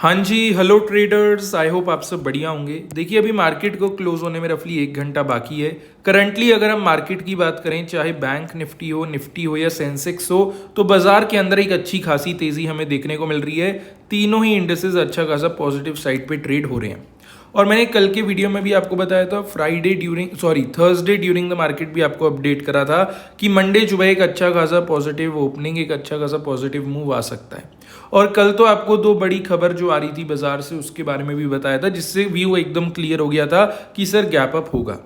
हाँ जी, hello traders. I hope आप सब बढ़िया होंगे। देखिए, अभी मार्केट को क्लोज होने में रफली 1 घंटा बाकी है। करंटली अगर हम मार्केट की बात करें, चाहे बैंक निफ्टी हो या सेंसेक्स हो, तो बाजार के अंदर एक अच्छी खासी तेजी हमें देखने को मिल रही है। तीनों ही इंडेसेस अच्छा खासा पॉजिटिव साइड पे ट्रेड हो रहे हैं। और मैंने कल के वीडियो में भी आपको बताया था, थर्सडे ड्यूरिंग द मार्केट भी आपको अपडेट करा था कि मंडे सुबह एक अच्छा खासा पॉजिटिव ओपनिंग, एक अच्छा खासा पॉजिटिव मूव आ सकता है। और कल तो आपको दो बड़ी खबर जो आ रही थी बाजार से, उसके बारे में भी बताया था, जिससे व्यू एकदम क्लियर हो गया था कि सर गैप अप होगा।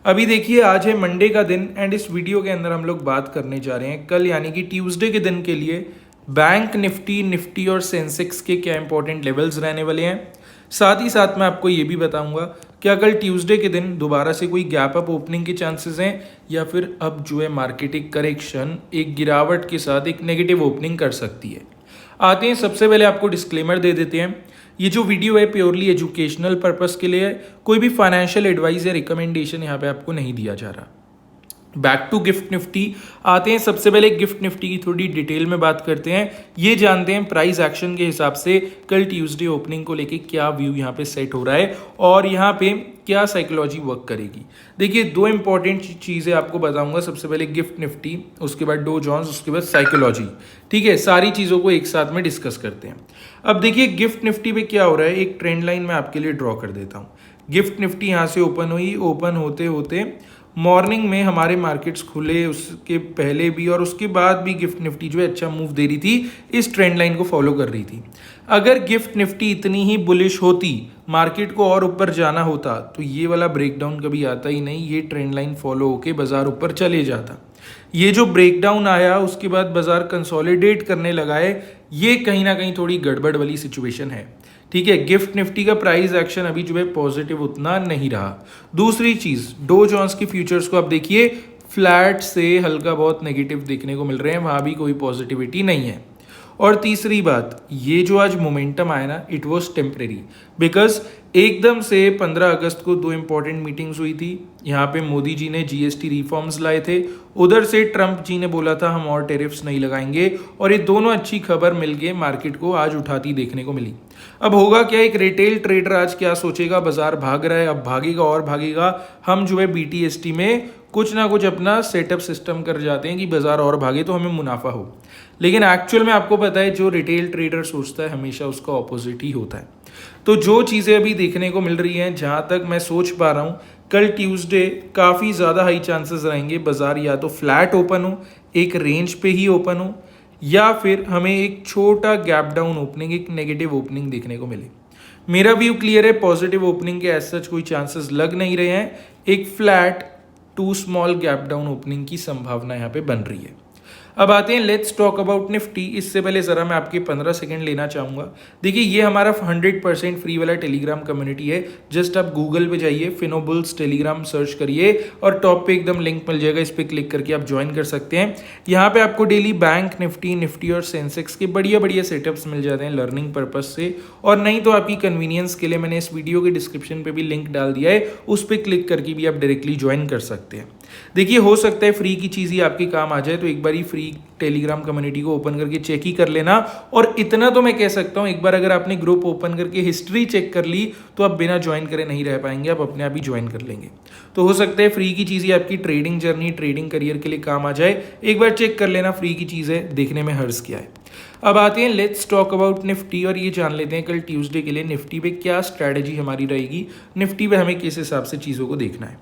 अभी देखिए, आज है मंडे का दिन एंड इस वीडियो के अंदर हम लोग बात करने जा रहे हैं कल यानी कि ट्यूसडे के दिन के लिए बैंक निफ्टी और सेंसेक्स के क्या इंपॉर्टेंट लेवल्स रहने वाले हैं। साथ ही साथ मैं आपको ये भी बताऊंगा क्या कल ट्यूसडे के दिन दोबारा से कोई गैप अप ओपनिंग के चांसेस हैं या फिर अब जो है मार्केट एक करेक्शन, एक गिरावट के साथ एक नेगेटिव ओपनिंग कर सकती है। आते हैं, सबसे पहले आपको डिस्क्लेमर दे देते हैं। ये जो वीडियो है प्योरली एजुकेशनल पर्पस के लिए है, कोई भी फाइनेंशियल एडवाइस या रिकमेंडेशन यहाँ पे आपको नहीं दिया जा रहा। बैक टू गिफ्ट निफ्टी आते हैं। सबसे पहले गिफ्ट निफ्टी की थोड़ी डिटेल में बात करते हैं। ये जानते हैं प्राइस एक्शन के हिसाब से कल ट्यूसडे ओपनिंग को लेके क्या व्यू यहाँ पे सेट हो रहा है और यहाँ पे क्या साइकोलॉजी वर्क करेगी। देखिए, दो इंपॉर्टेंट चीज़ें आपको बताऊंगा। सबसे पहले गिफ्ट निफ्टी, उसके बाद डो जोन्स, उसके बाद साइकोलॉजी। ठीक है, सारी चीज़ों को एक साथ में डिस्कस करते हैं। अब देखिए, गिफ्ट निफ्टी पे क्या हो रहा है, एक ट्रेंड लाइन मैं आपके लिए ड्रॉ कर देता हूँ। गिफ्ट निफ्टी यहाँ से ओपन हुई, ओपन होते होते मॉर्निंग में हमारे मार्केट्स खुले, उसके पहले भी और उसके बाद भी गिफ्ट निफ्टी जो है अच्छा मूव दे रही थी, इस ट्रेंड लाइन को फॉलो कर रही थी। अगर गिफ्ट निफ्टी इतनी ही बुलिश होती, मार्केट को और ऊपर जाना होता, तो ये वाला ब्रेकडाउन कभी आता ही नहीं। ये ट्रेंड लाइन फॉलो होके बाजार ऊपर चले जाता। ये जो ब्रेकडाउन आया, उसके बाद बाजार कंसोलिडेट करने लगा है, ये कहीं ना कहीं थोड़ी गड़बड़ वाली सिचुएशन है। ठीक है, गिफ्ट निफ्टी का प्राइस एक्शन अभी जो है पॉजिटिव उतना नहीं रहा। दूसरी चीज, डो जोन्स की फ्यूचर्स को आप देखिए, फ्लैट से हल्का बहुत नेगेटिव देखने को मिल रहे हैं, वहां भी कोई पॉजिटिविटी नहीं है। और तीसरी बात, ये जो आज मोमेंटम आया ना, इट वॉज टेम्परेरी, बिकॉज एकदम से 15 अगस्त को दो इंपॉर्टेंट मीटिंग्स हुई थी। यहाँ पे मोदी जी ने जीएसटी रिफॉर्म्स लाए थे, उधर से ट्रंप जी ने बोला था हम और टेरिफ्स नहीं लगाएंगे, और ये दोनों अच्छी खबर मिलके मार्केट को आज उठाती देखने को मिली। अब होगा क्या, एक रिटेल ट्रेडर आज क्या सोचेगा, बाजार भाग रहा है, अब भागेगा और भागेगा, हम जो है बीटीएसटी में कुछ ना कुछ अपना सेटअप सिस्टम कर जाते हैं कि बाजार और भागे तो हमें मुनाफा हो। लेकिन एक्चुअल में आपको पता है, जो रिटेल ट्रेडर सोचता है हमेशा उसका ऑपोजिट ही होता है। तो जो चीज़ें अभी देखने को मिल रही हैं, जहाँ तक मैं सोच पा रहा हूँ, कल ट्यूसडे काफ़ी ज़्यादा हाई चांसेस रहेंगे बाजार या तो फ्लैट ओपन हो, एक रेंज पे ही ओपन हो, या फिर हमें एक छोटा गैप डाउन ओपनिंग, एक नेगेटिव ओपनिंग देखने को मिले। मेरा व्यू क्लियर है, पॉजिटिव ओपनिंग के एज सच कोई चांसेस लग नहीं रहे हैं। एक flat to small gap down opening की संभावना यहाँ पे बन रही है। अब आते हैं, लेट्स टॉक अबाउट निफ्टी। इससे पहले ज़रा मैं आपके 15 सेकंड लेना चाहूँगा। देखिए, ये हमारा 100% फ्री वाला टेलीग्राम कम्युनिटी है। जस्ट आप गूगल पे जाइए, फिनोबुल्स टेलीग्राम सर्च करिए और टॉप पे एकदम लिंक मिल जाएगा, इस पर क्लिक करके आप ज्वाइन कर सकते हैं। यहाँ पे आपको डेली बैंक निफ्टी और सेंसेक्स के बढ़िया बढ़िया सेटअप्स मिल जाते हैं लर्निंग पर्पज से, और नहीं तो आपकी कन्वीनियंस के लिए मैंने इस वीडियो के डिस्क्रिप्शन पे भी लिंक डाल दिया है, उस पर क्लिक करके भी आप डायरेक्टली ज्वाइन कर सकते हैं। देखिए, हो सकता है फ्री की चीज़ ही आपके काम आ जाए, तो एक बार ही फ्री टेलीग्राम कम्युनिटी को ओपन करके चेक ही कर लेना। और इतना तो मैं कह सकता हूँ, एक बार अगर आपने ग्रुप ओपन करके हिस्ट्री चेक कर ली, तो आप बिना ज्वाइन करे नहीं रह पाएंगे, आप अपने आप ही ज्वाइन कर लेंगे। तो हो सकता है फ्री की चीज़ ही आपकी ट्रेडिंग जर्नी, ट्रेडिंग करियर के लिए काम आ जाए। एक बार चेक कर लेना, फ्री की चीज़ है, देखने में हर्ज क्या है। अब आते हैं, लेट्स टॉक अबाउट निफ्टी, और ये जान लेते हैं कल ट्यूसडे के लिए निफ्टी पे क्या स्ट्रैटेजी हमारी रहेगी, निफ्टी पे हमें किस हिसाब से चीज़ों को देखना है।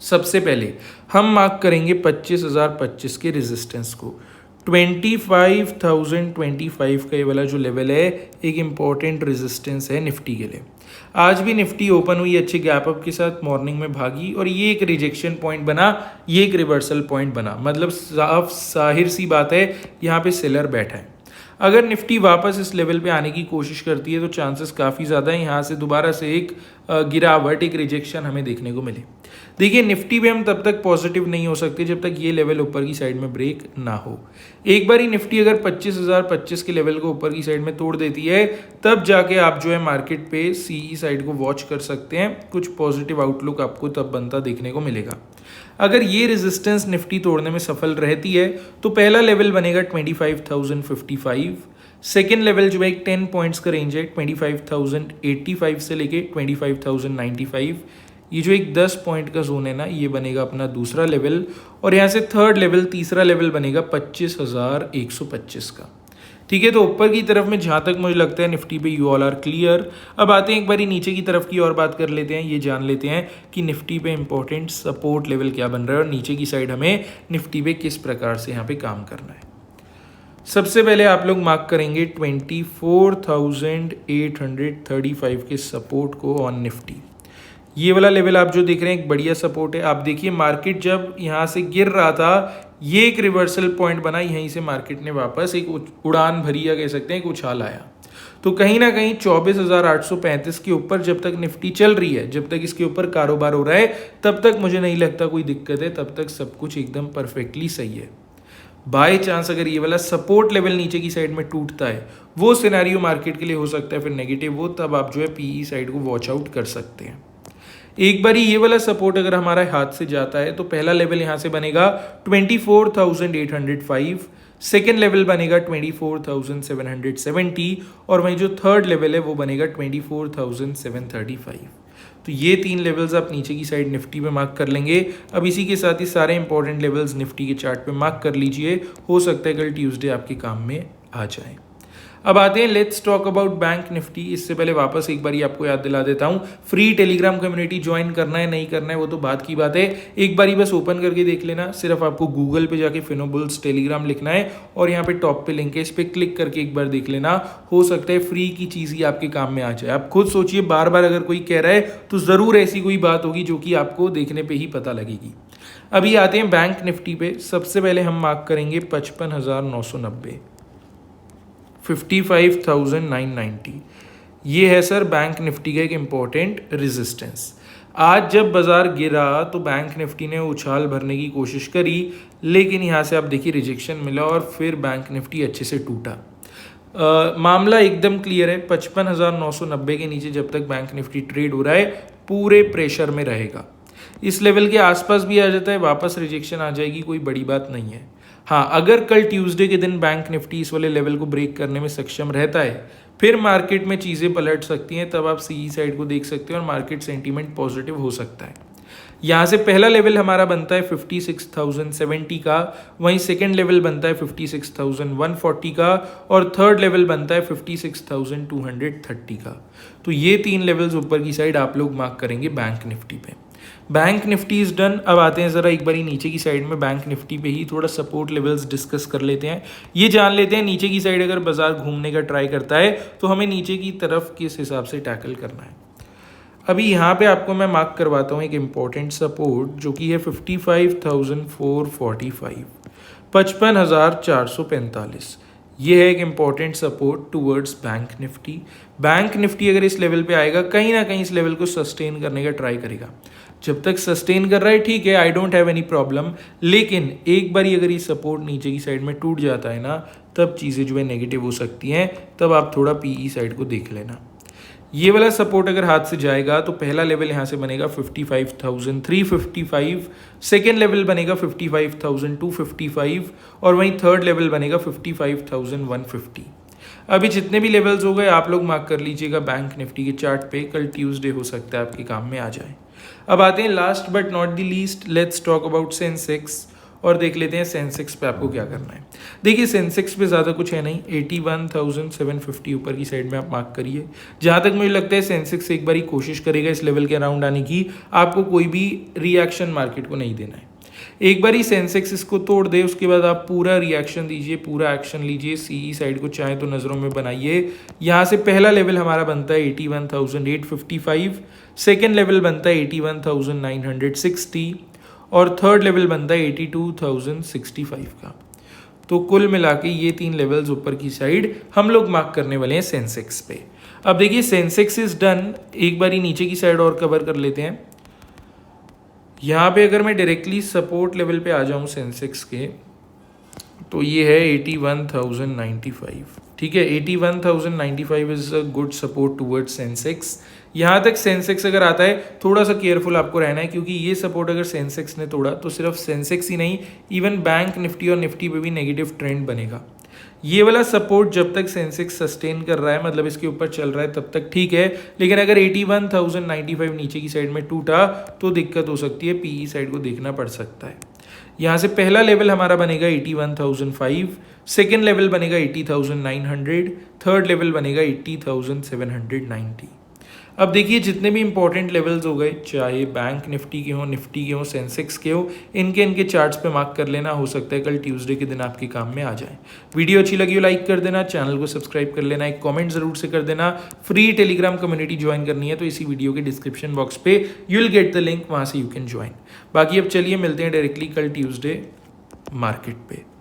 सबसे पहले हम मार्क करेंगे 25,025 के रेजिस्टेंस को। 25,025 का ये वाला जो लेवल है, एक इंपॉर्टेंट रेजिस्टेंस है निफ्टी के लिए। आज भी निफ्टी ओपन हुई अच्छे गैप अप के साथ, मॉर्निंग में भागी और ये एक रिजेक्शन पॉइंट बना, ये एक रिवर्सल पॉइंट बना। मतलब साफ जाहिर सी बात है, यहाँ पे सेलर बैठा है। अगर निफ्टी वापस इस लेवल पे आने की कोशिश करती है, तो चांसेस काफ़ी ज़्यादा है यहाँ से दोबारा से एक गिरावट, एक रिजेक्शन हमें देखने को मिले। देखिए, निफ्टी पे हम तब तक पॉजिटिव नहीं हो सकते जब तक ये लेवल ऊपर की साइड में ब्रेक ना हो। एक बार ही निफ्टी अगर 25,025 के लेवल को ऊपर की साइड में तोड़ देती है, तब जाके आप जो है मार्केट पे सीई साइड को वॉच कर सकते हैं। कुछ पॉजिटिव आउटलुक आपको तब बनता देखने को मिलेगा। अगर ये रेजिस्टेंस निफ्टी तोड़ने में सफल रहती है, तो पहला लेवल बनेगा 25,055, सेकेंड लेवल जो है एक 10 पॉइंट्स का रेंज है 25,085 से लेके 25,095। ये जो एक 10 पॉइंट का जोन है ना, ये बनेगा अपना दूसरा लेवल। और यहाँ से थर्ड लेवल, तीसरा लेवल बनेगा 25,125 का। ठीक है, तो ऊपर की तरफ में जहाँ तक मुझे लगता है निफ्टी पे यू ऑल आर क्लियर। अब आते हैं एक बारी नीचे की तरफ की और बात कर लेते हैं। ये जान लेते हैं कि निफ्टी पे इंपॉर्टेंट सपोर्ट लेवल क्या बन रहा है और नीचे की साइड हमें निफ्टी पे किस प्रकार से यहाँ पे काम करना है। सबसे पहले आप लोग मार्क करेंगे 24,835 के सपोर्ट को ऑन निफ्टी। ये वाला लेवल आप जो देख रहे हैं एक बढ़िया सपोर्ट है। आप देखिए मार्केट जब यहाँ से गिर रहा था, ये एक रिवर्सल पॉइंट बना, यहीं से मार्केट ने वापस एक उड़ान भरी या कह सकते हैं एक उछाल आया। तो कहीं ना कहीं 24,835 के ऊपर जब तक निफ्टी चल रही है, जब तक इसके ऊपर कारोबार हो रहा है, तब तक मुझे नहीं लगता कोई दिक्कत है, तब तक सब कुछ एकदम परफेक्टली सही है। बाय चांस अगर ये वाला सपोर्ट लेवल नीचे की साइड में टूटता है, वो सिनेरियो मार्केट के लिए हो सकता है फिर नेगेटिव, वो तब आप जो है पीई साइड को वॉच आउट कर सकते हैं। एक बार ये वाला सपोर्ट अगर हमारा हाथ से जाता है तो पहला लेवल यहाँ से बनेगा 24,805, सेकेंड लेवल बनेगा 24,770 और वहीं जो थर्ड लेवल है वो बनेगा 24,735। तो ये 3 लेवल्स आप नीचे की साइड निफ्टी पे मार्क कर लेंगे। अब इसी के साथ ही सारे इंपॉर्टेंट लेवल्स निफ्टी के चार्ट पे मार्क कर लीजिए, हो सकता है कल ट्यूसडे आपके काम में आ जाए। अब आते हैं let's talk about bank Nifty. इससे पहले वापस एक बारी आपको याद दिला देता हूं, फ्री टेलीग्राम कम्युनिटी ज्वाइन करना है नहीं करना है वो तो बात की बात है, एक बारी बस ओपन करके देख लेना। सिर्फ आपको गूगल पे जाके फिनोबुल्स टेलीग्राम लिखना है और यहाँ पे टॉप पे लिंक है, इस पर क्लिक करके एक बार देख लेना। हो सकता है फ्री की चीज़ ही आपके काम में आ जाए। आप खुद सोचिए, बार बार अगर कोई कह रहा है तो ज़रूर ऐसी कोई बात होगी जो कि आपको देखने पर ही पता लगेगी। अभी आते हैं बैंक निफ्टी पे। सबसे पहले हम मार्क करेंगे 55,990, 55,990। ये है सर बैंक निफ्टी का एक इम्पॉर्टेंट रेजिस्टेंस। आज जब बाजार गिरा तो बैंक निफ्टी ने उछाल भरने की कोशिश करी, लेकिन यहाँ से आप देखिए रिजेक्शन मिला और फिर बैंक निफ्टी अच्छे से टूटा। मामला एकदम क्लियर है, 55,990 के नीचे जब तक बैंक निफ्टी ट्रेड हो रहा है पूरे प्रेशर में रहेगा। इस लेवल के आसपास भी आ जाता है वापस रिजेक्शन आ जाएगी, कोई बड़ी बात नहीं है। हाँ, अगर कल ट्यूसडे के दिन बैंक निफ्टी इस वाले लेवल को ब्रेक करने में सक्षम रहता है, फिर मार्केट में चीज़ें पलट सकती हैं। तब आप सीई साइड को देख सकते हैं और मार्केट सेंटीमेंट पॉजिटिव हो सकता है। यहाँ से पहला लेवल हमारा बनता है 56,070 का, वहीं सेकेंड लेवल बनता है 56,140 का और थर्ड लेवल बनता है 56,230 का। तो ये 3 लेवल्स ऊपर की साइड आप लोग मार्क करेंगे बैंक निफ्टी पे। Bank Nifty is done. अब आते हैं ज़रा एक बारी नीचे की साइड में बैंक निफ्टी पे ही थोड़ा सपोर्ट लेवल्स डिस्कस कर लेते हैं। ये जान लेते हैं नीचे की साइड अगर बाजार घूमने का ट्राई करता है तो हमें नीचे की तरफ किस हिसाब से टैकल करना है। अभी यहाँ पे आपको मैं मार्क करवाता हूँ एक इम्पॉर्टेंट सपोर्ट जो कि है 55,445, 55,445। ये है एक important support towards bank Nifty. Bank Nifty अगर इस लेवल पे आएगा, कहीं ना कहीं इस लेवल को सस्टेन करने का ट्राई करेगा। जब तक सस्टेन कर रहा है ठीक है, I don't have any problem, लेकिन एक बार अगर ये सपोर्ट नीचे की साइड में टूट जाता है ना, तब चीज़ें जो है नेगेटिव हो सकती हैं। तब आप थोड़ा पीई साइड को देख लेना। ये वाला सपोर्ट अगर हाथ से जाएगा तो पहला लेवल यहाँ से बनेगा 55,355, सेकेंड लेवल बनेगा 55,255 और वहीं थर्ड लेवल बनेगा 55,150। अभी जितने भी लेवल्स हो गए आप लोग मार्क कर लीजिएगा बैंक निफ्टी के चार्ट पे। कल ट्यूसडे हो सकता है आपके काम में आ जाए। अब आते हैं last but not the least, let's talk about Sensex और देख लेते हैं सेंसेक्स पे आपको क्या करना है। देखिए सेंसेक्स पे ज़्यादा कुछ है नहीं, 81,750 ऊपर की साइड में आप मार्क करिए। जहाँ तक मुझे लगता है सेंसेक्स एक बारी कोशिश करेगा इस लेवल के अराउंड आने की, आपको कोई भी रिएक्शन मार्केट को नहीं देना है। एक बार ही सेंसेक्स इसको तोड़ दे उसके बाद आप पूरा रिएक्शन दीजिए, पूरा एक्शन लीजिए। सीई साइड को चाहे तो नज़रों में बनाइए। यहाँ से पहला लेवल हमारा बनता है 81,855, सेकेंड लेवल बनता है 81,960 और थर्ड लेवल बनता है 82,065 का। तो कुल मिला के ये 3 लेवल्स ऊपर की साइड हम लोग मार्क करने वाले हैं सेंसेक्स पे। अब देखिए सेंसेक्स इज डन। एक बारी नीचे की साइड और कवर कर लेते हैं। यहाँ पे अगर मैं डायरेक्टली सपोर्ट लेवल पे आ जाऊँ सेंसेक्स के, तो ये है 81,095। ठीक है, 81,095 is a good support towards Sensex. यहाँ तक सेंसेक्स अगर आता है थोड़ा सा केयरफुल आपको रहना है, क्योंकि ये सपोर्ट अगर सेंसेक्स ने तोड़ा तो सिर्फ सेंसेक्स ही नहीं, इवन बैंक निफ्टी और निफ्टी पे भी नेगेटिव ट्रेंड बनेगा। ये वाला सपोर्ट जब तक सेंसेक्स सस्टेन कर रहा है, मतलब इसके ऊपर चल रहा है, तब तक ठीक है। लेकिन अगर 81,095 नीचे की साइड में टूटा तो दिक्कत हो सकती है, पीई साइड को देखना पड़ सकता है। यहाँ से पहला लेवल हमारा बनेगा 81,005, सेकेंड लेवल बनेगा 80,900, थर्ड लेवल बनेगा 80,790। अब देखिए जितने भी इंपॉर्टेंट लेवल्स हो गए, चाहे बैंक निफ्टी के हो, निफ्टी के हो, सेंसेक्स के हो, इनके चार्ट्स पे मार्क कर लेना। हो सकता है कल ट्यूसडे के दिन आपके काम में आ जाए। वीडियो अच्छी लगी हो लाइक कर देना, चैनल को सब्सक्राइब कर लेना, एक कमेंट जरूर से कर देना। फ्री टेलीग्राम कम्युनिटी ज्वाइन करनी है तो इसी वीडियो के डिस्क्रिप्शन बॉक्स पे you will get the link, वहाँ से यू कैन ज्वाइन। बाकी अब चलिए मिलते हैं डायरेक्टली कल ट्यूसडे मार्केट पे।